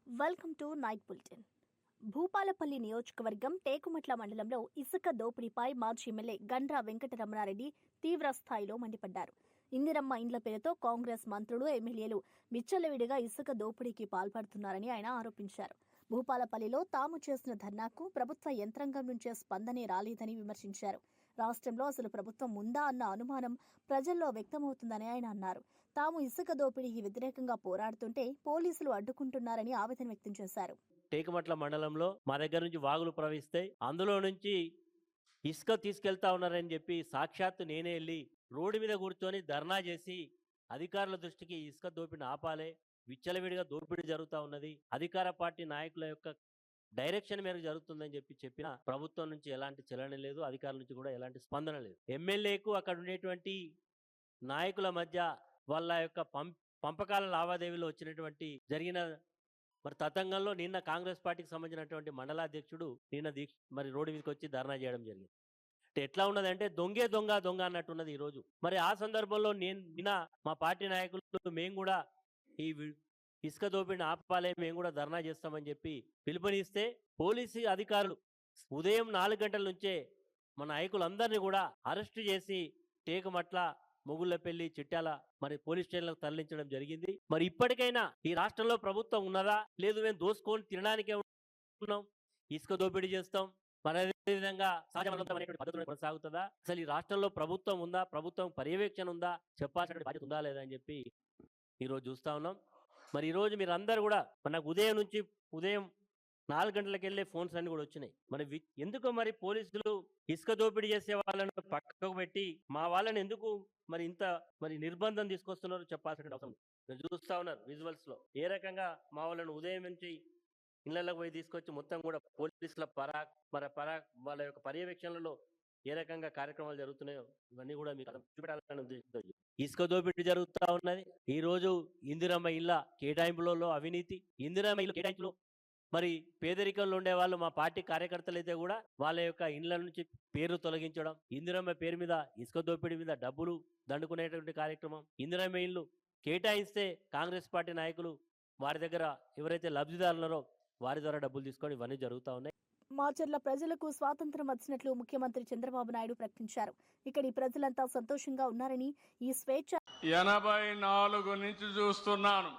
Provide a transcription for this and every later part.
Welcome to night bulletin. Bhupalpally నియోజకవర్గం టేకుమట్ల మండలంలో ఇసుక దోపిడీపై మాజీ ఎమ్మెల్యే గండ్ర వెంకటరమణారెడ్డి తీవ్ర స్థాయిలో మండిపడ్డారు. ఇందిరమ్మ ఇండ్ల పేరుతో కాంగ్రెస్ మంత్రులు, ఎమ్మెల్యేలు విచ్చలవిడిగా ఇసుక దోపిడీకి పాల్పడుతున్నారని ఆయన ఆరోపించారు. భూపాలపల్లిలో తాము చేసిన ధర్నాకు ప్రభుత్వ యంత్రాంగం నుంచే స్పందనే రాలేదని విమర్శించారు. రాష్ట్రంలో అసలు ప్రభుత్వం ఉందా అన్న అనుమానం ప్రజల్లో వ్యక్తమవుతుందని ఆయన అన్నారు. తాము ఇసుక దోపిడీకి వ్యతిరేకంగా పోరాడుతుంటే పోలీసులు అడ్డుకుంటున్నారని ఆవేదన వ్యక్తం చేశారు. టేకుమట్ల మండలంలో మా దగ్గర నుంచి వాగులు ప్రవహిస్తాయి, అందులో నుంచి ఇసుక తీసుకెళ్తా ఉన్నారని చెప్పి సాక్షాత్తు నేనే వెళ్ళి రోడ్డు మీద కూర్చొని ధర్నా చేసి అధికారుల దృష్టికి ఇసుక దోపిడిని ఆపాలే, విచ్చలవిడిగా దోపిడీ జరుగుతూ ఉన్నది, అధికార పార్టీ నాయకుల యొక్క డైరెక్షన్ మేరకు జరుగుతుందని చెప్పిన ప్రభుత్వం నుంచి ఎలాంటి చలన లేదు, అధికారుల నుంచి కూడా ఎలాంటి స్పందన లేదు. ఎమ్మెల్యేకు అక్కడ ఉండేటువంటి నాయకుల మధ్య వాళ్ళ యొక్క పంపకాల లావాదేవీలో వచ్చినటువంటి జరిగిన తతంగంలో నిన్న కాంగ్రెస్ పార్టీకి సంబంధించినటువంటి మండలాధ్యక్షుడు మరి రోడ్డు మీదకి వచ్చి ధర్నా చేయడం జరిగింది. అంటే ఎట్లా ఉన్నదంటే దొంగే దొంగ దొంగ అన్నట్టున్నది ఈరోజు. మరి ఆ సందర్భంలో నిన్న మా పార్టీ నాయకులు మేము కూడా ఈ ఇసుక దోపిడిని ఆపాలే, మేము కూడా ధర్నా చేస్తామని చెప్పి పిలుపునిస్తే పోలీసు అధికారులు ఉదయం 4 గంటల నుంచే మన నాయకులందరినీ కూడా అరెస్టు చేసి టేకుమట్ల, మొగుళ్లపల్లి, చిట్యాల మరి పోలీస్ స్టేషన్లకు తరలించడం జరిగింది. మరి ఇప్పటికైనా ఈ రాష్ట్రంలో ప్రభుత్వం ఉన్నదా లేదు, మేము దోసుకొని తినడానికే ఉన్నాం, ఇసుక దోపిడీ చేస్తాం, మరి అదేవిధంగా సహజమైనటువంటి పద్ధతులు కొనసాగుతుందా, అసలు ఈ రాష్ట్రంలో ప్రభుత్వం ఉందా, ప్రభుత్వం పర్యవేక్షణ ఉందా, చెప్పాల్సిన బాధ్యత ఉందా లేదా అని చెప్పి ఈరోజు చూస్తా ఉన్నాం. మరి ఈరోజు మీరు అందరు కూడా మనకు ఉదయం 4 గంటలకు వెళ్ళే ఫోన్స్ అన్ని కూడా వచ్చినాయి. మరి ఎందుకు మరి పోలీసులు ఇసుక దోపిడీ చేసే వాళ్ళను పక్కకు పెట్టి మా వాళ్ళని ఎందుకు మరి ఇంత నిర్బంధం తీసుకొస్తున్నారో చెప్పాల్సిన అవసరం. మీరు చూస్తా ఉన్నారు విజువల్స్ లో ఏ రకంగా మా వాళ్ళను ఉదయం నుంచి ఇళ్లకు పోయి తీసుకొచ్చి మొత్తం కూడా పోలీసుల వాళ్ళ యొక్క పర్యవేక్షణలో ఏ రకంగా కార్యక్రమాలు జరుగుతున్నాయో ఇవన్నీ కూడా మీకు చూపెట్టాలని ఉద్దేశంతో ఇసుక దోపిడీ జరుగుతూ ఉన్నది. ఈ రోజు ఇందిరమ్మ ఇళ్ల కేటాయింపులలో అవినీతి, ఇందిరమ్మ ఇల్లు కేటాయింపులో మరి పేదరికంలో ఉండే వాళ్ళు మా పార్టీ కార్యకర్తలు అయితే కూడా వాళ్ళ యొక్క ఇండ్ల నుంచి పేరు తొలగించడం, ఇందిరమ్మ పేరు మీద ఇసుక దోపిడీ మీద డబ్బులు దండుకునేటువంటి కార్యక్రమం, ఇందిరమ్మ ఇల్లు కేటాయిస్తే కాంగ్రెస్ పార్టీ నాయకులు వారి దగ్గర ఎవరైతే లబ్ధిదారులరో వారి ద్వారా డబ్బులు తీసుకొని ఇవన్నీ జరుగుతూ ఉన్నాయి. మాచర్ల ప్రజలకు స్వాతంత్రం వచ్చినట్లు ముఖ్యమంత్రి చంద్రబాబు నాయుడు ప్రకటించారు. ఇక్కడి ప్రజలంతా సంతోషంగా ఉన్నారని, ఈ స్వేచ్ఛ 84 నుంచి చూస్తున్నాను.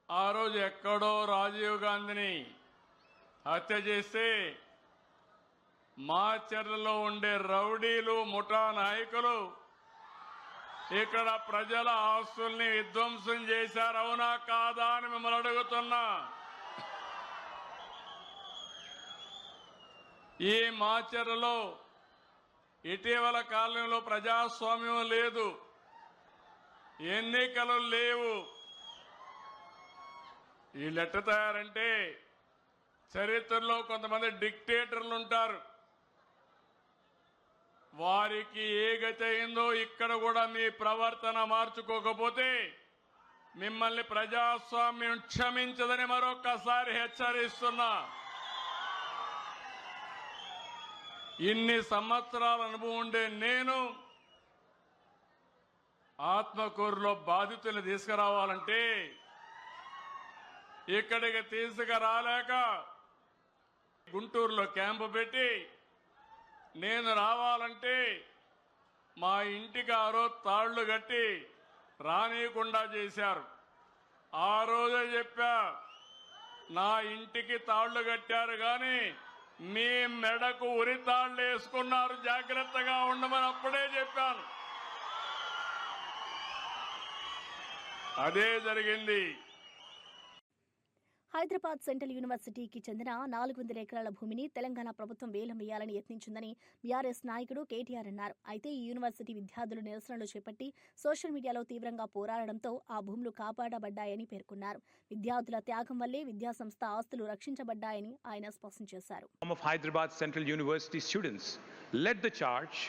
ఆ రోజు ఎక్కడో రాజీవ్ గాంధీని హత్య చేస్తే మాచర్లలో ఉండే రౌడీలు, ముఠా నాయకులు ఇక్కడ ప్రజల ఆస్తుల్ని విధ్వంసం చేశారు. అవునా కాదా అని మిమ్మల్ని అడుగుతున్నా. ఈ మాచర్లలో ఇటీవల కాలంలో ప్రజాస్వామ్యం లేదు, ఎన్నికలు లేవు. వీళ్ళు ఎట్ట తయారంటే చరిత్రలో కొంతమంది డిక్టేటర్లు ఉంటారు, వారికి ఏ గతి అయిందో ఇక్కడ కూడా మీ ప్రవర్తన మార్చుకోకపోతే మిమ్మల్ని ప్రజాస్వామ్యం క్షమించదని మరొక్కసారి హెచ్చరిస్తున్నా. ఇన్ని సంవత్సరాల అనుభవం ఉండే నేను ఆత్మకూరులో బాధితులు తీసుకురావాలంటే ఇక్కడికి తీసుకురాలేక గుంటూరులో క్యాంపు పెట్టి నేను రావాలంటే మా ఇంటికి ఆ రోజు తాళ్లు కట్టి రానీయకుండా చేశారు. ఆ రోజే చెప్పా, నా ఇంటికి తాళ్లు కట్టారు కానీ మీ మెడకు ఉరి తాళ్లు వేసుకున్నారు, జాగ్రత్తగా ఉండమని అప్పుడే చెప్పాను. అదే జరిగింది. హైదరాబాద్ సెంట్రల్ యూనివర్సిటీకి చెందిన 400 ఎకరాల భూమిని తెలంగాణ ప్రభుత్వం వేలం వేయాలని యత్నించిందని బీఆర్ఎస్ నాయకుడు కేటీఆర్ అన్నారు. అయితే ఈ యూనివర్సిటీ విద్యార్థులు నిరసనలు చేపట్టి సోషల్ మీడియాలో తీవ్రంగా పోరాడడంతో ఆ భూములు కాపాడబడ్డాయని పేర్కొన్నారు. విద్యార్థుల త్యాగం వల్లే విద్యాసంస్థ ఆస్తులు రక్షించబడ్డాయని ఆయన స్పష్టం చేశారు. Hyderabad Central University students led the charge,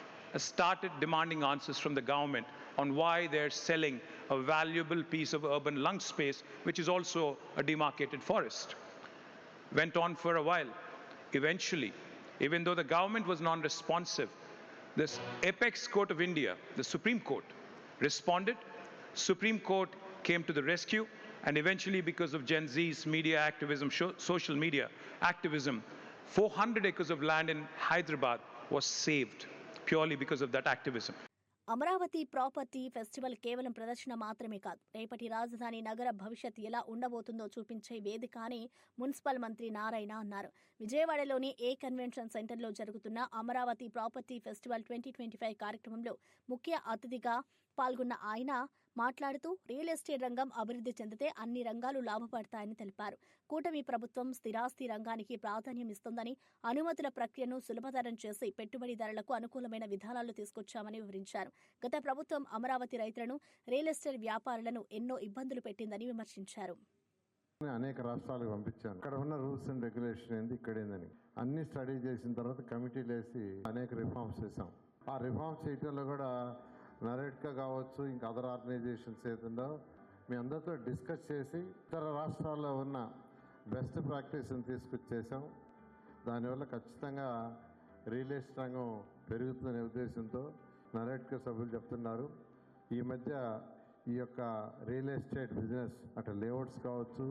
started demanding answers from the government on why they're selling a valuable piece of urban lung space, which is also a demarcated forest. Went on for a while. Eventually, even though the government was non-responsive, this apex court of India, the Supreme Court, responded. Supreme Court came to the rescue And eventually, because of Gen Z's media activism, social media activism, 400 acres of land in Hyderabad was saved purely because of that activism. Amaravati property festival కేవలం ప్రదర్శన మాత్రమే కాదు, రేపటి రాజధాని నగర భవిష్యత్ ఎలా ఉండబోతుందో చూపించే వేదిక అని మున్సిపల్ మంత్రి నారాయణ అన్నారు. విజయవాడలోని ఏ కన్వెన్షన్ సెంటర్లో జరుగుతున్న అమరావతి ప్రాపర్టీ ఫెస్టివల్ 2025 కార్యక్రమంలో ముఖ్య అతిథిగా పాల్గొన్న ఆయన మాట్లాడుతూ రియల్ ఎస్టేట్ రంగం అభివృద్ధి చెందితే అన్ని రంగాలు లాభపడతాయని తెలిపారు. కూటమి ప్రభుత్వం స్థిరాస్తి రంగానికి ప్రాధాన్యం ఇస్తోందని, అనుమతుల ప్రక్రియను సులభతరం చేసి పెట్టుబడిదారులకు అనుకూలమైన విధానాలు తీసుకొచ్చామని వివరించారు. గత ప్రభుత్వం అమరావతి రైతులను, రియల్ ఎస్టేట్ వ్యాపారులను ఎన్నో ఇబ్బందులు పెట్టిందని విమర్శించారు. అనేక రాష్ట్రాలకు పంపించాను. ఇక్కడ ఉన్న రూల్స్ అండ్ రెగ్యులేషన్ ఏంది, ఇక్కడ ఏందని అన్ని స్టడీ చేసిన తర్వాత కమిటీలు వేసి అనేక రిఫార్మ్స్ చేసాం. ఆ రిఫార్మ్స్ చేయడంలో కూడా నరేట్కా కావచ్చు, ఇంకా అదర్ ఆర్గనైజేషన్స్ ఏదో మీ అందరితో డిస్కస్ చేసి ఇతర రాష్ట్రాల్లో ఉన్న బెస్ట్ ప్రాక్టీస్ని తీసుకొచ్చేసాం. దానివల్ల ఖచ్చితంగా రియల్ ఎస్టేట్ రంగం పెరుగుతుందనే ఉద్దేశంతో నరేట్కా సభ్యులు చెప్తున్నారు. ఈ మధ్య ఈ యొక్క రియల్ ఎస్టేట్ బిజినెస్ అటు లేఅవుట్స్ కావచ్చు,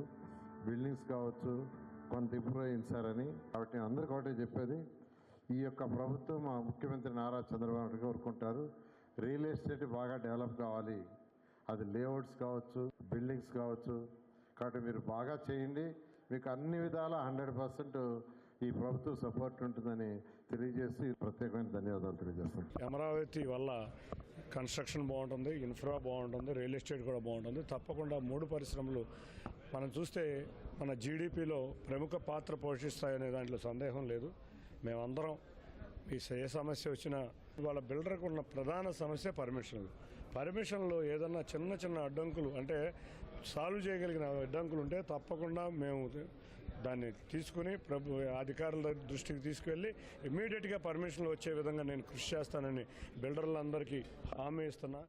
బిల్డింగ్స్ కావచ్చు కొంత ఇంప్రూవ్ అయింది సార్ అని. కాబట్టి నేను అందరికీ ఒకటే చెప్పేది, ఈ యొక్క ప్రభుత్వం మా ముఖ్యమంత్రి నారా చంద్రబాబు నాయుడు కోరుకుంటారు, రియల్ ఎస్టేట్ బాగా డెవలప్ కావాలి. అది లేఅవుట్స్ కావచ్చు, బిల్డింగ్స్ కావచ్చు. కాబట్టి మీరు బాగా చేయండి, మీకు అన్ని విధాల 100% ఈ ప్రభుత్వం సపోర్ట్ ఉంటుందని తెలియజేసి ప్రత్యేకమైన ధన్యవాదాలు తెలియజేస్తాను. అమరావతి వల్ల కన్స్ట్రక్షన్ బాగుంటుంది, ఇన్ఫ్రా బాగుంటుంది, రియల్ ఎస్టేట్ కూడా బాగుంటుంది. తప్పకుండా 3 పరిశ్రమలు మనం చూస్తే మన జీడిపిలో ప్రముఖ పాత్ర పోషిస్తాయనే దాంట్లో సందేహం లేదు. మేమందరం ఏ సమస్య వచ్చినా వాళ్ళ బిల్డర్కు ఉన్న ప్రధాన సమస్య పర్మిషన్లు ఏదన్నా చిన్న చిన్న అడ్డంకులు అంటే సాల్వ్ చేయగలిగిన అడ్డంకులు ఉంటే తప్పకుండా మేము దాన్ని తీసుకుని అధికారుల దృష్టికి తీసుకువెళ్ళి ఇమ్మీడియట్గా పర్మిషన్లు వచ్చే విధంగా నేను కృషి చేస్తానని బిల్డర్లందరికీ హామీ ఇస్తున్నా.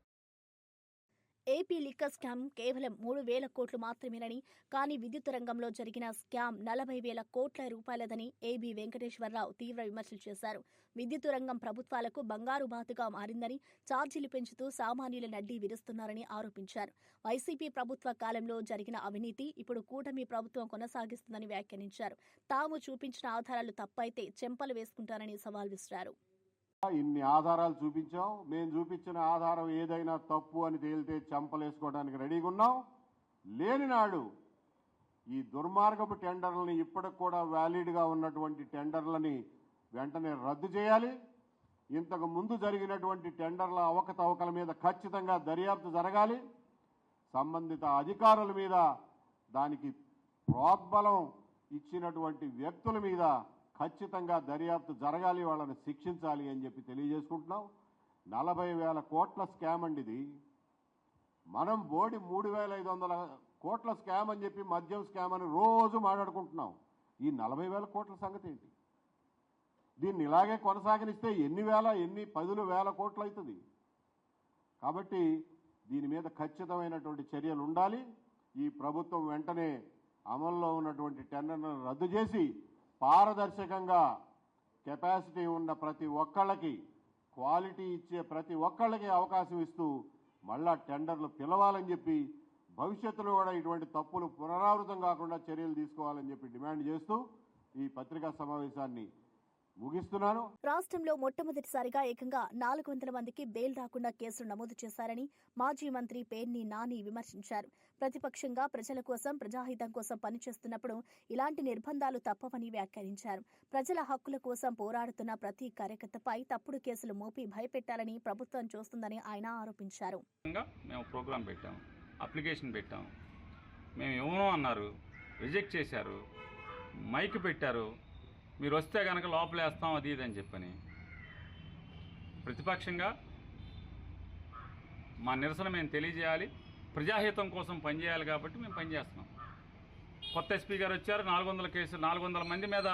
ఏపీ లిక్కర్ స్కామ్ కేవలం 3,000 కోట్లు మాత్రమేనని, కానీ విద్యుత్ రంగంలో జరిగిన స్కామ్ 40,000 కోట్ల రూపాయలదని ఏబీ వెంకటేశ్వరరావు తీవ్ర విమర్శలు చేశారు. విద్యుత్ రంగం ప్రభుత్వాలకు బంగారు బాతుగా మారిందని, ఛార్జీలు పెంచుతూ సామాన్యుల నడ్డీ విరుస్తున్నారని ఆరోపించారు. వైసీపీ ప్రభుత్వ కాలంలో జరిగిన అవినీతి ఇప్పుడు కూటమి ప్రభుత్వం కొనసాగిస్తుందని వ్యాఖ్యానించారు. తాము చూపించిన ఆధారాలు తప్పైతే చెంపలు వేసుకుంటారని సవాల్ విసిరారు. ఇన్ని ఆధారాలు చూపించాం, మేము చూపించిన ఆధారం ఏదైనా తప్పు అని తేలితే చంపలేసుకోవడానికి రెడీగా ఉన్నాం. లేని నాడు ఈ దుర్మార్గపు టెండర్లని, ఇప్పటికి కూడా వ్యాలిడ్గా ఉన్నటువంటి టెండర్లని వెంటనే రద్దు చేయాలి. ఇంతకు ముందు జరిగినటువంటి టెండర్ల అవకతవకల మీద ఖచ్చితంగా దర్యాప్తు జరగాలి. సంబంధిత అధికారుల మీద, దానికి ప్రోద్బలం ఇచ్చినటువంటి వ్యక్తుల మీద ఖచ్చితంగా దర్యాప్తు జరగాలి, వాళ్ళని శిక్షించాలి అని చెప్పి తెలియజేసుకుంటున్నాం. 40,000 కోట్ల స్కామ్ అండి ఇది. మనం బోడి 3,500 కోట్ల స్కామ్ అని చెప్పి మద్యం స్కామ్ అని రోజు మాట్లాడుకుంటున్నాం. ఈ 40,000 కోట్ల సంగతి ఏంటి? దీన్ని ఇలాగే కొనసాగనిస్తే ఎన్ని 10,000 కోట్లు అవుతుంది. కాబట్టి దీని మీద ఖచ్చితమైనటువంటి చర్యలు ఉండాలి. ఈ ప్రభుత్వం వెంటనే అమల్లో ఉన్నటువంటి టెండర్లను రద్దు చేసి పారదర్శకంగా కెపాసిటీ ఉన్న ప్రతి ఒక్కళ్ళకి, క్వాలిటీ ఇచ్చే ప్రతి ఒక్కళ్ళకి అవకాశం ఇస్తూ మళ్ళా టెండర్లు పిలవాలని చెప్పి, భవిష్యత్తులో కూడా ఇటువంటి తప్పులు పునరావృతం కాకుండా చర్యలు తీసుకోవాలని చెప్పి డిమాండ్ చేస్తూ ఈ పత్రికా సమావేశాన్ని ముగిస్తున్నాను. రాష్ట్రంలో మొట్టమొదటిసారిగా ఏకంగా 400 మందికి బెయిల్ రాకుండా కేసులు నమోదు చేశారని మాజీ మంత్రి పేర్ని నాని విమర్శించారు. ప్రతిపక్షంగా ప్రజల కోసం, ప్రజాహితం కోసం పనిచేస్తున్నప్పుడు ఇలాంటి నిర్బంధాలు తప్పవని వ్యాఖ్యానించారు. ప్రజల హక్కుల కోసం పోరాడుతున్న ప్రతి కార్యకర్తపై తప్పుడు కేసులు మోపి భయపెట్టాలని ప్రభుత్వం చూస్తుందని ఆయన ఆరోపించారు. మేము ప్రోగ్రాం పెట్టాం, అప్లికేషన్ పెట్టాం, మేము ఇవ్వను అన్నారు, రిజెక్ట్ చేశారు, మైక్ పెట్టారు, మీరు వస్తే కనుక లోపలేస్తాం అది ఇది అని చెప్పని. ప్రతిపక్షంగా మా నిరసన మేము తెలియజేయాలి, ప్రజాహితం కోసం పనిచేయాలి కాబట్టి మేము పనిచేస్తున్నాం. కొత్త ఎస్పీ గారు వచ్చారు, 400 కేసులు, 400 మంది మీద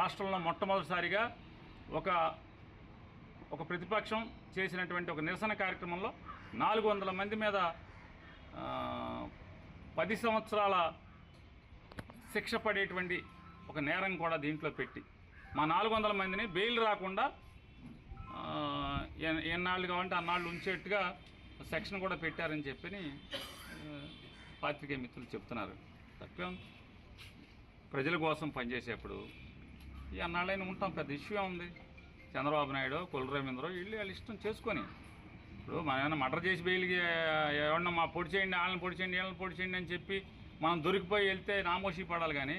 రాష్ట్రంలో మొట్టమొదటిసారిగా ఒక ప్రతిపక్షం చేసినటువంటి ఒక నిరసన కార్యక్రమంలో 400 మంది మీద 10 సంవత్సరాల శిక్ష పడేటువంటి ఒక నేరం కూడా దీంట్లో పెట్టి మా 400 మందిని బెయిల్ రాకుండా ఎన్నాళ్ళు కావాలంటే అన్నాళ్ళు ఉంచేట్టుగా సెక్షన్ కూడా పెట్టారని చెప్పి పాత్రికేయ మిత్రులు చెప్తున్నారు. తప్పే ఉంది. ప్రజల కోసం పనిచేసేప్పుడు ఈ అన్నాళ్ళైనా ఉంటాం, పెద్ద ఇష్యూ ఉంది. చంద్రబాబు నాయుడు, కొల్లు రవీంద్ర వీళ్ళు వాళ్ళ ఇష్టం చేసుకొని, ఇప్పుడు మనం ఏమైనా మర్డర్ చేసి బెయిల్కి ఎవరన్నా మా పొడి చేయండి, వాళ్ళని పొడి చేయండి, వీళ్ళని పొడి చేయండి అని చెప్పి మనం దొరికిపోయి వెళ్తే నామోషి పడాలి. కానీ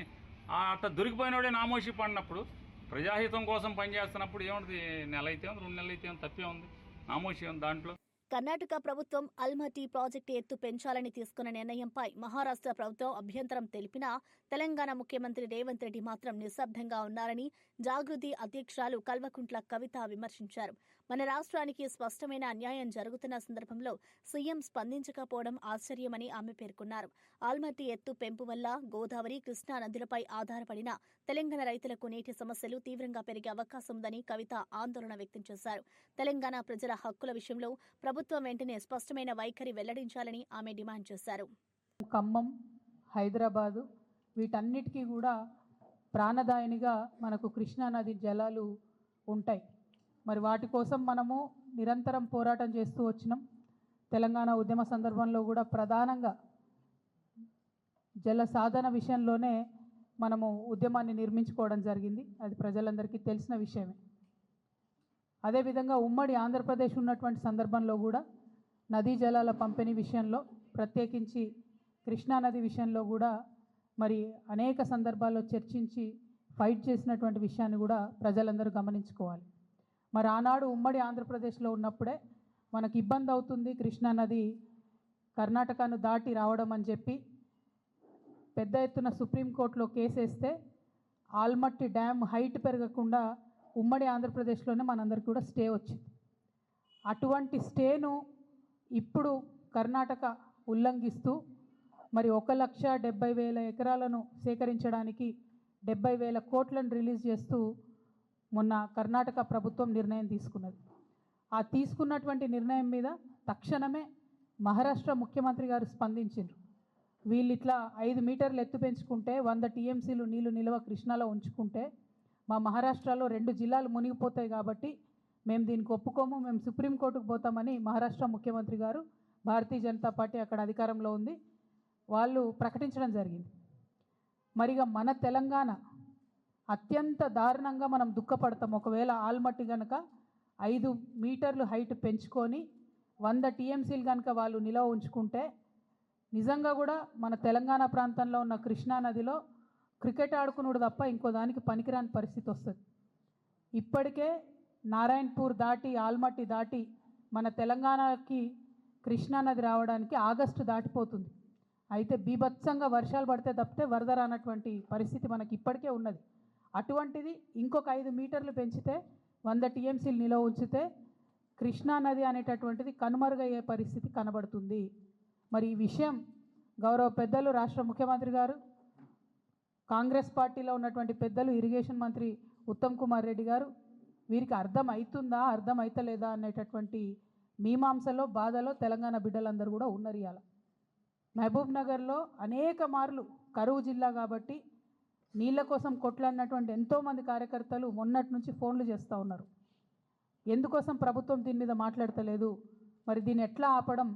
అట్లా దొరికిపోయినోడే నామోషి పడినప్పుడు, ప్రజాహితం కోసం పనిచేస్తున్నప్పుడు ఏముంటుంది? నెల అయితే ఉంది, 2 నెలలు అయితే ఉంది, తప్పే ఉంది, నామోషి ఉంది దాంట్లో. కర్ణాటక ప్రభుత్వం అల్మటీ ప్రాజెక్టు ఎత్తు పెంచాలని తీసుకున్న నిర్ణయంపై మహారాష్ట్ర ప్రభుత్వం అభ్యంతరం తెలిపినా తెలంగాణ ముఖ్యమంత్రి రేవంత్ రెడ్డి మాత్రం నిశ్శబ్దంగా ఉన్నారని జాగృతి అధ్యక్షురాలు కల్వకుంట్ల కవిత విమర్శించారు. మన రాష్ట్రానికి స్పష్టమైన అన్యాయం జరుగుతున్న సందర్భంలో సీఎం స్పందించకపోవడం ఆశ్చర్యమని ఆమె పేర్కొన్నారు. ఆల్మట్టి ఎత్తు పెంపు వల్ల గోదావరి, కృష్ణా నదులపై ఆధారపడిన తెలంగాణ రైతులకు నీటి సమస్యలు తీవ్రంగా పెరిగే అవకాశం ఉందని కవిత ఆందోళన వ్యక్తం చేశారు. తెలంగాణ ప్రజల హక్కుల విషయంలో ప్రభుత్వం వెంటనే స్పష్టమైన వైఖరి వెల్లడించాలని ఆమె డిమాండ్ చేశారు. ఖమ్మం, హైదరాబాదు వీటన్నిటికీ కూడా ప్రాణదాయినిగా మనకు కృష్ణానది జలాలు ఉంటాయి. మరి వాటి కోసం మనము నిరంతరం పోరాటం చేస్తూ వచ్చినాం. తెలంగాణ ఉద్యమ సందర్భంలో కూడా ప్రధానంగా జల సాధన విషయంలోనే మనము ఉద్యమాన్ని నిర్మించుకోవడం జరిగింది. అది ప్రజలందరికీ తెలిసిన విషయమే. అదేవిధంగా ఉమ్మడి ఆంధ్రప్రదేశ్ ఉన్నటువంటి సందర్భంలో కూడా నదీ జలాల పంపిణీ విషయంలో, ప్రత్యేకించి కృష్ణానది విషయంలో కూడా మరి అనేక సందర్భాల్లో చర్చించి ఫైట్ చేసినటువంటి విషయాన్ని కూడా ప్రజలందరూ గమనించుకోవాలి. మరి ఆనాడు ఉమ్మడి ఆంధ్రప్రదేశ్లో ఉన్నప్పుడే మనకు ఇబ్బంది అవుతుంది కృష్ణానది కర్ణాటకను దాటి రావడం అని చెప్పి పెద్ద ఎత్తున సుప్రీంకోర్టులో కేసేస్తే ఆల్మట్టి డ్యామ్ హైట్ పెరగకుండా ఉమ్మడి ఆంధ్రప్రదేశ్లోనే మనందరికీ కూడా స్టే వచ్చింది. అటువంటి స్టేను ఇప్పుడు కర్ణాటక ఉల్లంఘిస్తూ మరి 1,70,000 ఎకరాలను సేకరించడానికి 70,000 కోట్లను రిలీజ్ చేస్తూ మొన్న కర్ణాటక ప్రభుత్వం నిర్ణయం తీసుకున్నది. ఆ తీసుకున్నటువంటి నిర్ణయం మీద తక్షణమే మహారాష్ట్ర ముఖ్యమంత్రి గారు స్పందించారు. వీళ్ళు ఇట్లా 5 మీటర్లు ఎత్తు పెంచుకుంటే 100 టీఎంసీలు నీళ్లు నిల్వ కృష్ణాలో ఉంచుకుంటే మా మహారాష్ట్రలో 2 జిల్లాలు మునిగిపోతాయి కాబట్టి మేము దీనికి ఒప్పుకోము, మేము సుప్రీంకోర్టుకు పోతామని మహారాష్ట్ర ముఖ్యమంత్రి గారు, భారతీయ జనతా పార్టీ అక్కడ అధికారంలో ఉంది, వాళ్ళు ప్రకటించడం జరిగింది. మరిగా మన తెలంగాణ అత్యంత దారుణంగా మనం దుఃఖపడతాం. ఒకవేళ ఆల్మట్టి కనుక 5 మీటర్లు హైట్ పెంచుకొని 100 టీఎంసీలు కనుక వాళ్ళు నిల్వ ఉంచుకుంటే నిజంగా కూడా మన తెలంగాణ ప్రాంతంలో ఉన్న కృష్ణానదిలో క్రికెట్ ఆడుకున్నాడు తప్ప ఇంకో దానికి పనికిరాని పరిస్థితి వస్తుంది. ఇప్పటికే నారాయణపూర్ దాటి ఆల్మట్టి దాటి మన తెలంగాణకి కృష్ణానది రావడానికి ఆగస్టు దాటిపోతుంది. అయితే బీభత్సంగా వర్షాలు పడితే తప్పితే వరద రానటువంటి పరిస్థితి మనకి ఇప్పటికే ఉన్నది. అటువంటిది ఇంకొక 5 మీటర్లు పెంచితే 100 టీఎంసీలు నిల్వ ఉంచితే కృష్ణానది అనేటటువంటిది కనుమరుగయ్యే పరిస్థితి కనబడుతుంది. మరి ఈ విషయం గౌరవ పెద్దలు రాష్ట్ర ముఖ్యమంత్రి గారు, కాంగ్రెస్ పార్టీలో ఉన్నటువంటి పెద్దలు, ఇరిగేషన్ మంత్రి ఉత్తమ్ కుమార్ రెడ్డి గారు వీరికి అర్థం అవుతుందా అర్థం అవుతలేదా అనేటటువంటి మీమాంసలో బాధలో తెలంగాణ బిడ్డలందరూ కూడా ఉన్నారు. ఇవాళ మహబూబ్ నగర్లో అనేక మార్లు కరువు జిల్లా కాబట్టి నీళ్ళ కోసం కొట్లాడినటువంటి ఎంతోమంది కార్యకర్తలు మొన్నటి నుంచి ఫోన్లు చేస్తూ ఉన్నారు. ఎందుకోసం ప్రభుత్వం దీని మీద మాట్లాడతలేదు, మరి దీన్ని ఎట్లా ఆపడం,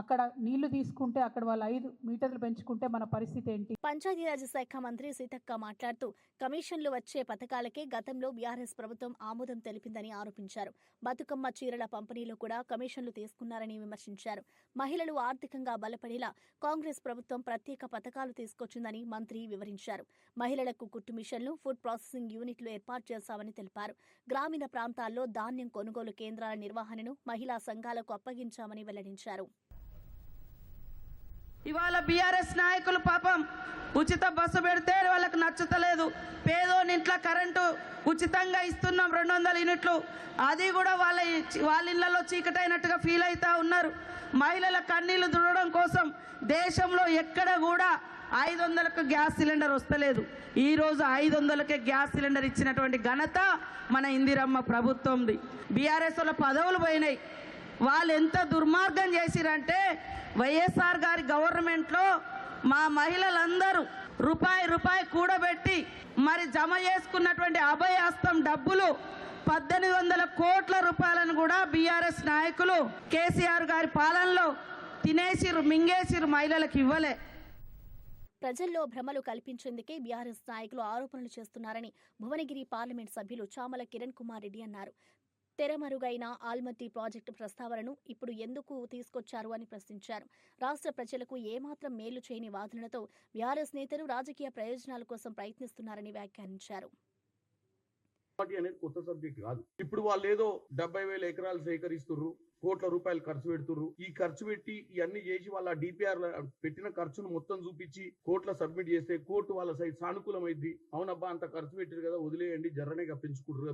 అక్కడ నీళ్లు తీసుకుంటే అక్కడ వాళ్ళు 5 మీటర్లు పెంచుకుంటే మన పరిస్థితి ఏంటి? పంచాయతీరాజ్ శాఖ మంత్రి సీతక్క మాట్లాడుతూ కమిషన్లు వచ్చే పథకాలకే గతంలో బీఆర్ఎస్ ప్రభుత్వం ఆమోదం తెలిపిందని ఆరోపించారు. బతుకమ్మ చీరల పంపిణీలో కూడా కమిషన్లు తీసుకున్నారని విమర్శించారు. మహిళలు ఆర్థికంగా బలపడేలా కాంగ్రెస్ ప్రభుత్వం ప్రత్యేక పథకాలు తీసుకొచ్చిందని మంత్రి వివరించారు. మహిళలకు కుట్టు మిషన్లు, ఫుడ్ ప్రాసెసింగ్ యూనిట్లు ఏర్పాటు చేశామని తెలిపారు. గ్రామీణ ప్రాంతాల్లో ధాన్యం కొనుగోలు కేంద్రాల నిర్వహణను మహిళా సంఘాలకు అప్పగించామని వెల్లడించారు. ఇవాళ బీఆర్ఎస్ నాయకులు పాపం ఉచిత బస్సు పెడితే వాళ్ళకి నచ్చుతలేదు. పేదోని ఇంట్లో కరెంటు ఉచితంగా ఇస్తున్నాం 200 యూనిట్లు, అది కూడా వాళ్ళ ఇళ్లలో చీకటైనట్టుగా ఫీల్ అవుతూ ఉన్నారు. మహిళల కన్నీళ్లు దుడడం కోసం దేశంలో ఎక్కడ కూడా 500కు గ్యాస్ సిలిండర్ వస్తలేదు. ఈరోజు 500కే గ్యాస్ సిలిండర్ ఇచ్చినటువంటి ఘనత మన ఇందిరమ్మ ప్రభుత్వంది. బీఆర్ఎస్ వాళ్ళ పదవులు పోయినాయి. వాళ్ళు ఎంత దుర్మార్గం చేసిరంటే వైఎస్ఆర్ గారి గవర్నమెంట్లో మా మహిళలందరూ రూపాయి కూడబెట్టి మరి జమ చేసుకున్నటువంటి అభయహస్తం డబ్బులు 1800 కోట్ల రూపాయలను కూడా బీఆర్ఎస్ నాయకులు కేసీఆర్ గారి పాలనలో తినేసిరు, మింగేసిరు, మహిళలకు ఇవ్వలే. ప్రజల్లో భ్రమలు కల్పించేందుకే బీఆర్ఎస్ నాయకులు ఆరోపణలు చేస్తున్నారని భువనగిరి పార్లమెంట్ సభ్యులు చామల కిరణ్ కుమార్ రెడ్డి అన్నారు. తెరమరుగైన ఆల్మట్టి ప్రాజెక్టు ప్రస్తావనను ఇప్పుడు ఎందుకు తీసుకొచ్చారు అని ప్రశ్నించారు. రాష్ట్ర ప్రజలకు ఏమాత్రం మేలు చేయని వాదనలతో బీఆర్ఎస్ నేతలు రాజకీయ ప్రయోజనాల కోసం ప్రయత్నిస్తున్నారని వ్యాఖ్యానించారు. అనేది కొత్త సబ్జెక్ట్ కాదు. ఇప్పుడు వాళ్ళు ఏదో 70,000 ఎకరాలు సేకరిస్తుర్రు, కోట్ల రూపాయలు ఖర్చు పెడుతుర్రు. ఈ ఖర్చు పెట్టి ఇవన్నీ చేసి వాళ్ళ డిపిఆర్ పెట్టిన ఖర్చును మొత్తం చూపించి కోర్టులో సబ్మిట్ చేస్తే కోర్టు వాళ్ళ సైడ్ సానుకూలమైంది. అవునబ్బా అంత ఖర్చు పెట్టారు కదా, వదిలేయండి, జర్రనేగా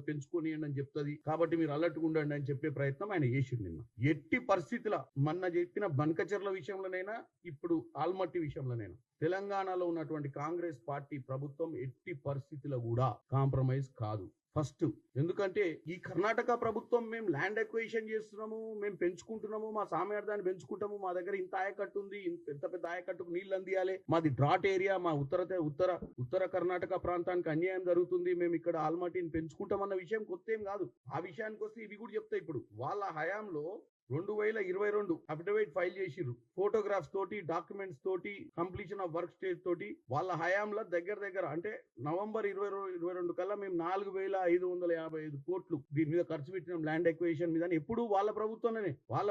పెంచుకోనియండి అని చెప్తుంది, కాబట్టి మీరు అలర్ట్గా ఉండండి అని చెప్పే ప్రయత్నం ఆయన చేసిండు. నిన్న ఎట్టి పరిస్థితుల మొన్న చెప్పిన బనకచెర్ల విషయంలోనైనా ఇప్పుడు ఆల్మట్టి విషయంలోనైనా తెలంగాణలో ఉన్నటువంటి కాంగ్రెస్ పార్టీ ప్రభుత్వం ఎట్టి పరిస్థితుల్లో కూడా కాంప్రమైజ్ కాదు. ఫస్ట్ ఎందుకంటే ఈ కర్ణాటక ప్రభుత్వం మేము ల్యాండ్ ఎక్వైషన్ చేస్తున్నాము, మేము పెంచుకుంటున్నాము, మా సామర్థ్యాన్ని పెంచుకుంటాము, మా దగ్గర ఇంత ఆయకట్టు ఉంది, పెద్ద పెద్ద ఆయకట్టుకు నీళ్లు అందియాలి, మాది డ్రాట్ ఏరియా, మా ఉత్తర కర్ణాటక ప్రాంతానికి అన్యాయం జరుగుతుంది, మేము ఇక్కడ ఆల్మట్టిని పెంచుకుంటామన్న విషయం కొత్త ఏం కాదు. ఆ విషయానికి వస్తే ఇవి కూడా చెప్తాయి. ఇప్పుడు వాళ్ళ హయాంలో 2022 అఫిడవిట్ ఫైల్ చేసిర్రు, ఫోటోగ్రాఫ్స్ తోటి, డాక్యుమెంట్స్ తోటి, కంప్లీషన్ ఆఫ్ వర్క్ స్టేజ్ తోటి. వాళ్ళ హయాంలో దగ్గర అంటే నవంబర్ 2022 కల్లా మేము 4,555 కోట్లు దీని మీద ఖర్చు పెట్టినాం ల్యాండ్ ఎక్వేషన్ మీద. ఎప్పుడు వాళ్ళ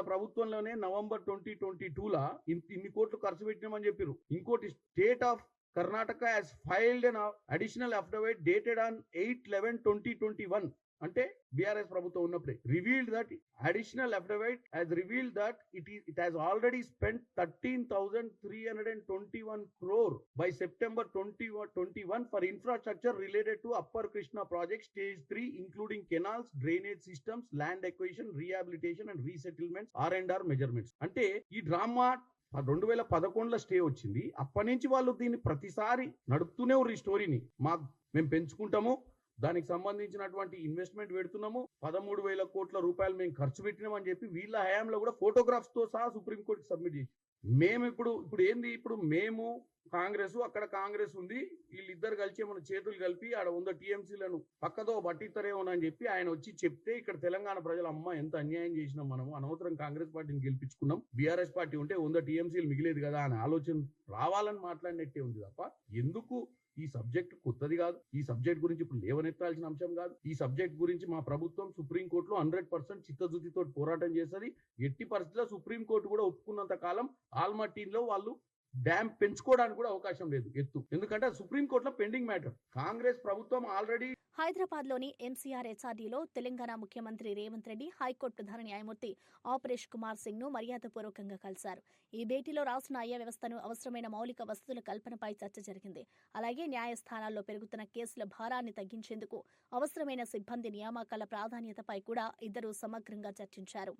ప్రభుత్వంలోనే నవంబర్ 2022లా ఇన్ని కోట్లు ఖర్చు పెట్టినామని చెప్పారు. ఇంకోటి, state of Karnataka has filed an additional affidavit dated on 8/11/2021 అంటే బీఆర్ఎస్ ప్రభుత్వం ఉన్నప్పుడే revealed that additional affidavit has revealed that it has already spent 13,321 crore by September 2021 for infrastructure related to Upper Krishna project stage 3 including canals, drainage systems, land acquisition, rehabilitation and resettlements, R&R measurements. అంటే ఈ drama 2011లో stay వచ్చింది. అప్పటి నుంచి వాళ్ళు దీన్ని ప్రతిసారి నడుపుతూనే ఉన్నారు. ఈ స్టోరీని మేము పెంచుకుంటాము, దానికి సంబంధించినటువంటి ఇన్వెస్ట్మెంట్ పెడుతున్నాము, 13,000 కోట్ల రూపాయలు మేము ఖర్చు పెట్టినామని చెప్పి వీళ్ళ హయాంలో కూడా ఫోటోగ్రాఫ్స్ తో సహా సుప్రీంకోర్టుకి సబ్మిట్ చేసి మేము ఇప్పుడు ఏంది, ఇప్పుడు మేము కాంగ్రెస్, అక్కడ కాంగ్రెస్ ఉంది, వీళ్ళిద్దరు కలిసి మన చేతులు కలిపి ఆడ 100 టీఎంసీలను పక్కదో పట్టిస్తారేమోనని చెప్పి ఆయన వచ్చి చెప్తే ఇక్కడ తెలంగాణ ప్రజలు అమ్మ ఎంత అన్యాయం చేసినాం, మనము అనవసరం కాంగ్రెస్ పార్టీని గెలిపించుకున్నాం, బీఆర్ఎస్ పార్టీ ఉంటే 100 టీఎంసీలు మిగిలేదు కదా అని ఆలోచన రావాలని మాట్లాడినట్టే ఉంది తప్ప ఎందుకు ఈ సబ్జెక్ట్ కొత్తది కాదు. ఈ సబ్జెక్ట్ గురించి ఇప్పుడు లేవనెత్తాల్సిన అంశం కాదు. ఈ సబ్జెక్ట్ గురించి మా ప్రభుత్వం సుప్రీంకోర్టులో 100% చిత్తశుద్ధితో పోరాటం చేస్తుంది. ఎట్టి పరిస్థితుల్లో సుప్రీంకోర్టు కూడా ఒప్పుకున్నంత కాలం ఆల్మట్టీలో వాళ్ళు డ్యామ్ పెంచుకోవడానికి కూడా అవకాశం లేదు ఎందుకంటే సుప్రీంకోర్టులో పెండింగ్ మ్యాటర్. కాంగ్రెస్ ప్రభుత్వం ఆల్రెడీ హైదరాబాద్లోని ఎంసీఆర్ హెచ్ఆర్డీలో తెలంగాణ ముఖ్యమంత్రి రేవంత్ రెడ్డి హైకోర్టు ప్రధాన న్యాయమూర్తి ఆపరేష్ కుమార్ సింగ్ ను మర్యాదపూర్వకంగా కలిశారు. ఈ భేటీలో రాష్ట్ర న్యాయ వ్యవస్థను అవసరమైన మౌలిక వసతుల కల్పనపై చర్చ జరిగింది. అలాగే న్యాయస్థానాల్లో పెరుగుతున్న కేసుల భారాన్ని తగ్గించేందుకు అవసరమైన సిబ్బంది నియామకాల ప్రాధాన్యతపై కూడా ఇద్దరూ సమగ్రంగా చర్చించారు.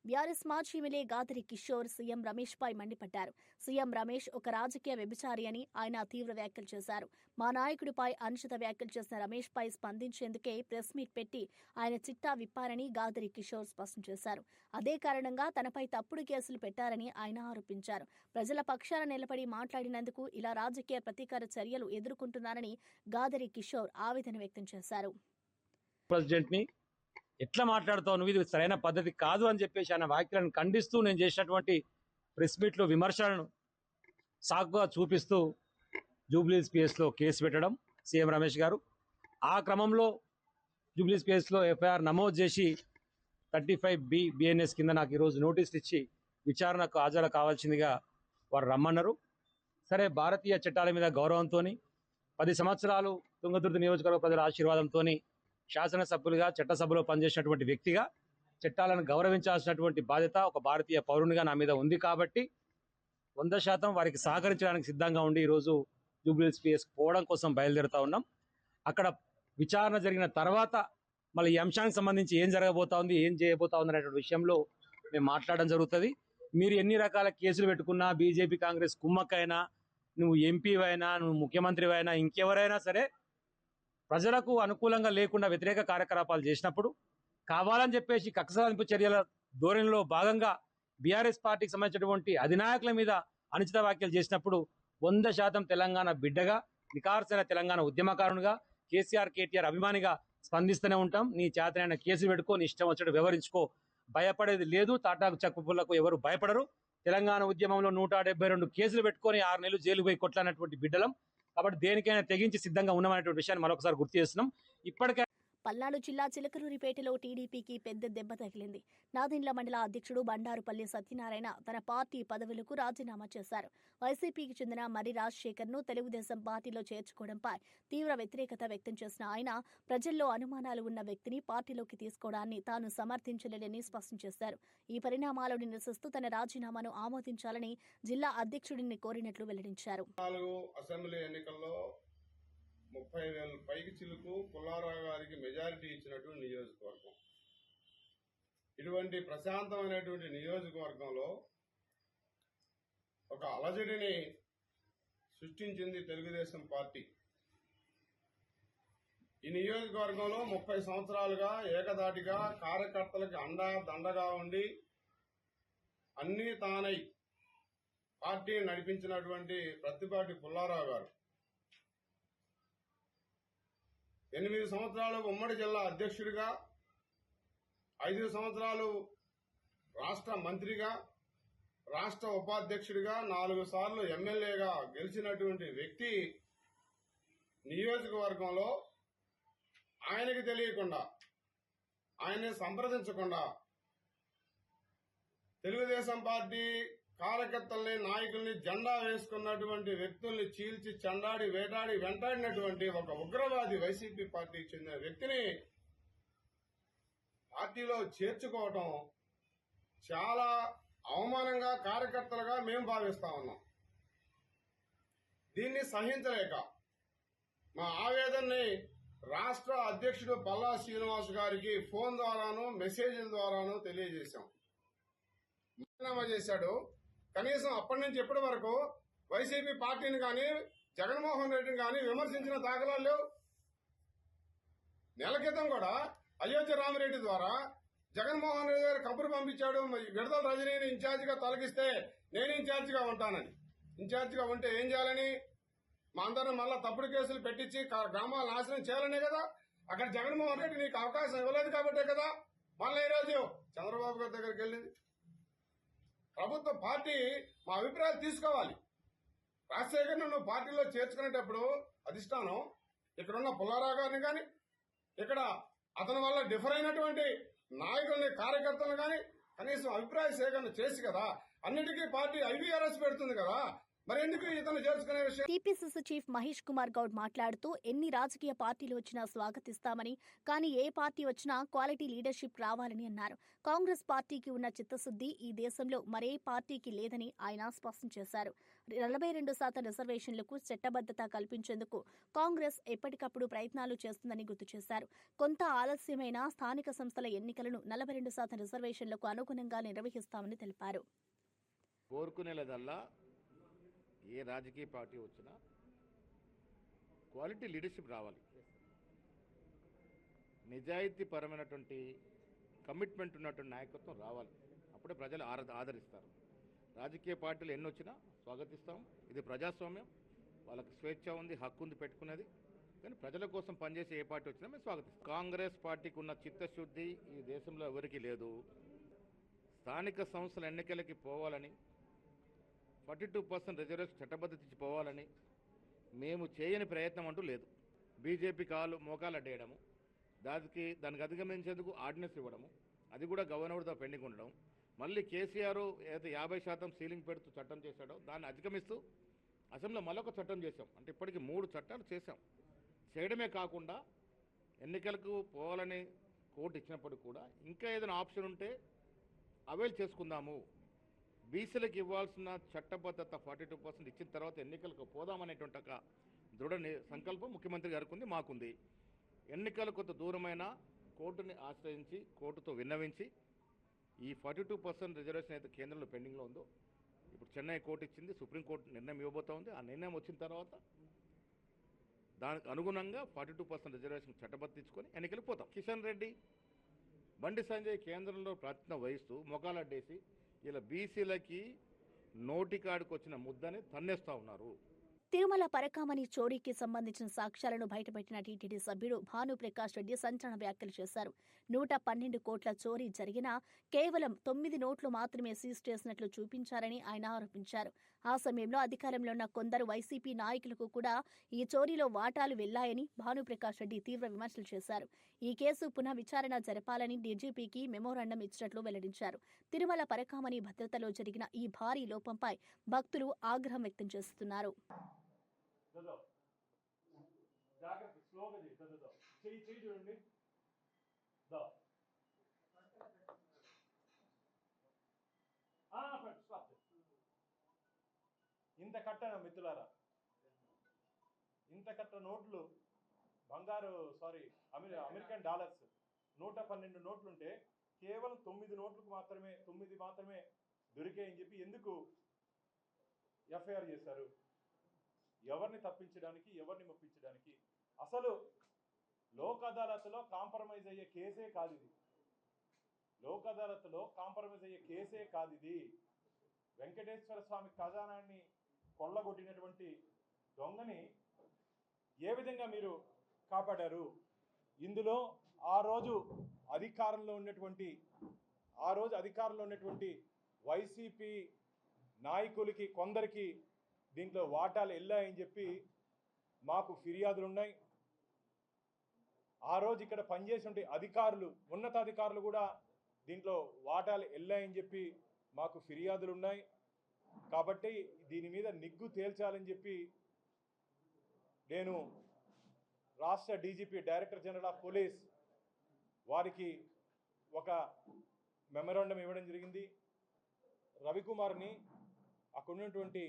బీఆర్ఎస్ మాజీ ఎమ్మెల్యే గాదరి కిషోర్ సీఎం రమేష్ పై మండిపడ్డారు. సీఎం రమేష్ ఒక రాజకీయ వ్యభిచారి అని ఆయన తీవ్ర వ్యాఖ్యలు చేశారు. మా నాయకుడిపై అనుచిత వ్యాఖ్యలు చేసిన రమేష్ పై స్పందించేందుకే ప్రెస్ మీట్ పెట్టి ఆయన చిట్టా విప్పారని గాదరి కిషోర్ స్పష్టం చేశారు. అదే కారణంగా తనపై తప్పుడు కేసులు పెట్టారని ఆయన ఆరోపించారు. ప్రజల పక్షాన నిలబడి మాట్లాడినందుకు ఇలా రాజకీయ ప్రతీకార చర్యలు ఎదుర్కొంటున్నారని గాదరి కిషోర్ ఆవేదన వ్యక్తం చేశారు. ఎట్లా మాట్లాడుతావు నువ్వు, ఇది సరైన పద్ధతి కాదు అని చెప్పేసి ఆయన వ్యాఖ్యలను ఖండిస్తూ నేను చేసినటువంటి ప్రెస్ మీట్లో విమర్శలను సాకుగా చూపిస్తూ జూబ్లీస్ పిఎస్లో కేసు పెట్టడం సీఎం రమేష్ గారు. ఆ క్రమంలో జూబ్లీ స్పేస్లో ఎఫ్ఐఆర్ నమోదు చేసి 35B BNS కింద నాకు ఈరోజు నోటీసులు ఇచ్చి విచారణకు హాజరు కావాల్సిందిగా వారు రమ్మన్నారు. సరే, భారతీయ చట్టాల మీద గౌరవంతో 10 సంవత్సరాలు తుంగతుర్తి నియోజకవర్గ ప్రజల ఆశీర్వాదంతో శాసనసభ్యులుగా చట్టసభలో పనిచేసినటువంటి వ్యక్తిగా చట్టాలను గౌరవించాల్సినటువంటి బాధ్యత ఒక భారతీయ పౌరునిగా నా మీద ఉంది. కాబట్టి 100% వారికి సహకరించడానికి సిద్ధంగా ఉండి ఈరోజు జూబ్లీ స్పేస్ పోవడం కోసం బయలుదేరుతా ఉన్నాం. అక్కడ విచారణ జరిగిన తర్వాత మళ్ళీ ఈ అంశానికి సంబంధించి ఏం జరగబోతా ఉంది, ఏం చేయబోతా ఉంది అనేటువంటి విషయంలో మేము మాట్లాడడం జరుగుతుంది. మీరు ఎన్ని రకాల కేసులు పెట్టుకున్నా, బీజేపీ కాంగ్రెస్ కుమ్మక్కైనా, నువ్వు ఎంపీ అయినా, నువ్వు ముఖ్యమంత్రి అయినా, ఇంకెవరైనా సరే ప్రజలకు అనుకూలంగా లేకుండా వ్యతిరేక కార్యకలాపాలు చేసినప్పుడు కావాలని చెప్పేసి కక్ష సాధింపు చర్యల ధోరణిలో భాగంగా బీఆర్ఎస్ పార్టీకి సంబంధించినటువంటి అధినాయకుల మీద అనుచిత వ్యాఖ్యలు చేసినప్పుడు 100% తెలంగాణ బిడ్డగా, నికార్సైన తెలంగాణ ఉద్యమకారునిగా, కేసీఆర్ కేటీఆర్ అభిమానిగా స్పందిస్తూనే ఉంటాం. నీ చేతనైన కేసులు పెట్టుకో, నీ ఇష్టం వచ్చినట్టు వ్యవహరించుకో, భయపడేది లేదు. తాటాకు చక్కుపులకు ఎవరు భయపడరు. తెలంగాణ ఉద్యమంలో 172 కేసులు పెట్టుకొని 6 నెలలు జైలు పోయి కొట్లాడినటువంటి బిడ్డలం. కాబట్టి దేనికైనా తెగించి సిద్ధంగా ఉన్నామనేటువంటి విషయాన్ని మరొకసారి గుర్తు చేస్తున్నాం. ఇప్పటికే పల్నాడు జిల్లా చిలకలూరిపేటలో టీడీపీకి పెద్ద దెబ్బ తగిలింది. నాదెండ్ల మండల అధ్యక్షుడు బండారుపల్లి సత్యనారాయణ తన పార్టీ పదవులకు రాజీనామా చేశారు. వైసీపీకి చెందిన మరి రాజశేఖర్ను తెలుగుదేశం పార్టీలో చేర్చుకోవడంపై తీవ్ర వ్యతిరేకత వ్యక్తం చేసిన ఆయన ప్రజల్లో అనుమానాలు ఉన్న వ్యక్తిని పార్టీలోకి తీసుకోవడాన్ని తాను సమర్థించలేదని స్పష్టం చేశారు. ఈ పరిణామాలను నిరసిస్తూ తన రాజీనామాను ఆమోదించాలని జిల్లా అధ్యక్షుడిని కోరినట్లు వెల్లడించారు. అసెంబ్లీ ఎన్నికల్లో 30,000 పైకి చిలుకు పుల్లారావు గారికి మెజారిటీ ఇచ్చినటువంటి నియోజకవర్గం. ఇటువంటి ప్రశాంతమైనటువంటి నియోజకవర్గంలో ఒక అలజడిని సృష్టించింది తెలుగుదేశం పార్టీ. ఈ నియోజకవర్గంలో 30 సంవత్సరాలుగా ఏకదాటిగా కార్యకర్తలకు దండగా ఉండి అన్నీ తానై పార్టీ నడిపించినటువంటి ప్రత్తిపాటి పుల్లారావు గారు 8 సంవత్సరాలు ఉమ్మడి జిల్లా అధ్యక్షుడిగా, 5 సంవత్సరాలు రాష్ట్ర మంత్రిగా, రాష్ట్ర ఉపాధ్యక్షుడిగా, 4 సార్లు ఎమ్మెల్యేగా గెలిచినటువంటి వ్యక్తి నియోజకవర్గంలో ఆయనకి తెలియకుండా, ఆయన్ని సంప్రదించకుండా తెలుగుదేశం పార్టీ కార్యకర్తల్ని, నాయకుల్ని, జెండా వేసుకున్నటువంటి వ్యక్తుల్ని చీల్చి చెండాడి వేటాడి వెంటాడినటువంటి ఒక ఉగ్రవాది వైసీపీ పార్టీకి చెందిన వ్యక్తిని పార్టీలో చేర్చుకోవటం చాలా అవమానంగా కార్యకర్తలుగా మేము భావిస్తా ఉన్నాం. దీన్ని సహించలేక మా ఆవేదనని రాష్ట్ర అధ్యక్షుడు పల్లా శ్రీనివాస్ గారికి ఫోన్ ద్వారాను, మెసేజ్ల ద్వారాను తెలియజేశాం. రాజీనామా చేశాడు. కనీసం అప్పటి నుంచి ఎప్పటి వరకు వైసీపీ పార్టీని కానీ, జగన్మోహన్ రెడ్డిని కానీ విమర్శించిన దాఖలాలు లేవు. నెల క్రితం కూడా అయోధ్య రామిరెడ్డి ద్వారా జగన్మోహన్ రెడ్డి గారు కబురు పంపించాడు, విడుదల రజనీని ఇన్ఛార్జిగా తొలగిస్తే నేను ఇన్ఛార్జిగా ఉంటానని. ఇన్ఛార్జిగా ఉంటే ఏం చేయాలని? మా అందరిని మళ్ళా తప్పుడు కేసులు పెట్టించి గ్రామాల నాశనం చేయాలనే కదా. అక్కడ జగన్మోహన్ రెడ్డి నీకు అవకాశం ఇవ్వలేదు కాబట్టే కదా మళ్ళీ ఈరోజు చంద్రబాబు గారి దగ్గరికి వెళ్ళింది. ప్రభుత్వ పార్టీ మా అభిప్రాయాలు తీసుకోవాలి. రాజశేఖర్ను నువ్వు పార్టీలో చేర్చుకునేటప్పుడు అధిష్టానం ఇక్కడున్న పుల్లారావు గారిని కానీ, ఇక్కడ అతని వల్ల డిఫర్ అయినటువంటి నాయకుల్ని, కార్యకర్తలను కానీ కనీసం అభిప్రాయ సేకరణ చేసి కదా అన్నిటికీ పార్టీ ఐవీఆర్ఎస్ పెడుతుంది కదా. మరి ఎందుకు ఇతను చేర్చుకునే విషయం? టీపీసీసీ చీఫ్ మహేష్ కుమార్ గౌడ్ మాట్లాడుతూ ఎన్ని రాజకీయ పార్టీలు వచ్చినా స్వాగతిస్తామని, కానీ ఏ పార్టీ వచ్చినా క్వాలిటీ లీడర్షిప్ రావాలని అన్నారు. కాంగ్రెస్ పార్టీకి ఉన్న చిత్తశుద్ది ఈ దేశంలో మరే పార్టీకి లేదని ఆయన స్పష్టం చేశారు. 42% రిజర్వేషన్లకు చట్టబద్దత కల్పించేందుకు కాంగ్రెస్ ఎప్పటికప్పుడు ప్రయత్నాలు చేస్తుందని గుర్తు చేశారు. కొంత ఆలస్యమైన స్థానిక సంస్థల ఎన్నికలను 42% రిజర్వేషన్లకు అనుగుణంగా నిర్వహిస్తామని తెలిపారు. కోరుకునేదల్లా ఏ రాజకీయ పార్టీ వచ్చినా క్వాలిటీ లీడర్షిప్ రావాలి. నిజాయితీ పరమైనటువంటి కమిట్మెంట్ ఉన్నటువంటి నాయకత్వం రావాలి. అప్పుడే ప్రజలు ఆదరిస్తారు. రాజకీయ పార్టీలు ఎన్ని వచ్చినా స్వాగతిస్తాం. ఇది ప్రజాస్వామ్యం, వాళ్ళకి స్వేచ్ఛ ఉంది, హక్కు ఉంది పెట్టుకునేది. కానీ ప్రజల కోసం పనిచేసే ఏ పార్టీ వచ్చినా మేము స్వాగతిస్తాం. కాంగ్రెస్ పార్టీకి ఉన్న చిత్తశుద్ధి ఈ దేశంలో ఎవరికీ లేదు. స్థానిక సంస్థల ఎన్నికలకి పోవాలని, 42% రిజర్వేషన్ చట్టబద్ధత ఇచ్చి పోవాలని మేము చేయని ప్రయత్నం అంటూ లేదు. బీజేపీ మోకాలు అడ్డేయడము, దానికి అధిగమించేందుకు ఆర్డినెన్స్ ఇవ్వడము, అది కూడా గవర్నర్తో పెండింగ్ ఉండడం, మళ్ళీ కేసీఆర్ ఏదైతే 50% సీలింగ్ పెడుతూ చట్టం చేశాడో దాన్ని అధిగమిస్తూ అసెంబ్లీలో మరొక చట్టం చేశాం. అంటే ఇప్పటికి 3 చట్టాలు చేశాం. చేయడమే కాకుండా ఎన్నికలకు పోవాలని కోర్టు ఇచ్చినప్పటికీ కూడా ఇంకా ఏదైనా ఆప్షన్ ఉంటే అవైల్ చేసుకుందాము, బీసీలకు ఇవ్వాల్సిన చట్టబద్ధత 42% ఇచ్చిన తర్వాత ఎన్నికలకు పోదామనేటువంటి ఒక దృఢ సంకల్పం ముఖ్యమంత్రి గారికి ఉంది, మాకుంది. ఎన్నికలు కొంత దూరమైన కోర్టుని ఆశ్రయించి కోర్టుతో విన్నవించి ఈ 42% రిజర్వేషన్ అయితే కేంద్రంలో పెండింగ్లో ఉందో ఇప్పుడు చెన్నై కోర్టు ఇచ్చింది, సుప్రీంకోర్టు నిర్ణయం ఇవ్వబోతా ఉంది. ఆ నిర్ణయం వచ్చిన తర్వాత దానికి అనుగుణంగా 42% రిజర్వేషన్ చట్టబద్ధించుకొని ఎన్నికలకు పోతాం. కిషన్ రెడ్డి, బండి సంజయ్ కేంద్రంలో ప్రాతినిధ్యం వహిస్తూ మొగాలడ్డేసి ఇలా బీసీలకి నోటికాడికి వచ్చిన ముద్దని తన్నేస్తూ ఉన్నారు. తిరుమల పరకామణి చోరీకి సంబంధించిన సాక్ష్యాలను బయటపెట్టిన టీటీడీ సభ్యుడు భానుప్రకాష్ రెడ్డి సంచలన వ్యాఖ్యలు చేశారు. 112 కోట్ల చోరీ జరిగినా కేవలం 9 నోట్లు మాత్రమే సీజ్ చేసినట్లు చూపించారని ఆయన ఆరోపించారు. ఆ సమయంలో అధికారంలో ఉన్న కొందరు వైసీపీ నాయకులకు కూడా ఈ చోరీలో వాటాలు వెళ్లాయని భానుప్రకాష్ రెడ్డి తీవ్ర విమర్శలు చేశారు. ఈ కేసు పునః విచారణ జరపాలని డీజీపీకి మెమోరాండం ఇచ్చినట్లు వెల్లడించారు. తిరుమల పరకామణి భద్రతలో జరిగిన ఈ భారీ లోపంపై భక్తులు ఆగ్రహం వ్యక్తం చేస్తున్నారు. ఇంత కట్ట మిత్రులారా, ఇంత కట్ట నోట్లు అమెరికన్ డాలర్స్ 112 నోట్లుంటే కేవలం 9 మాత్రమే దొరికాయని చెప్పి ఎందుకు ఎఫ్ఐఆర్ చేశారు? ఎవరిని తప్పించడానికి, ఎవరిని మెప్పించడానికి? అసలు లోక్ అదాలత్లో కాంప్రమైజ్ అయ్యే కేసే కాదు ఇది. లోక్ అదాలత్లో కాంప్రమైజ్ అయ్యే కేసే కాదు ఇది. వెంకటేశ్వర స్వామి ఖజానాన్ని కొల్లగొట్టినటువంటి దొంగని ఏ విధంగా మీరు కాపాడారు? ఇందులో ఆ రోజు అధికారంలో ఉన్నటువంటి వైసీపీ నాయకులకి కొందరికి దీంట్లో వాటాలు వెళ్ళాయని చెప్పి మాకు ఫిర్యాదులున్నాయి. ఆ రోజు ఇక్కడ పనిచేసే అధికారులు, ఉన్నతాధికారులు కూడా దీంట్లో వాటాలు వెళ్ళాయని చెప్పి మాకు ఫిర్యాదులున్నాయి. కాబట్టి దీని మీద నిగ్గు తేల్చాలని చెప్పి నేను రాష్ట్ర DGP, director general of police వారికి ఒక మెమరాండం ఇవ్వడం జరిగింది. రవికుమార్ని అక్కడ ఉన్నటువంటి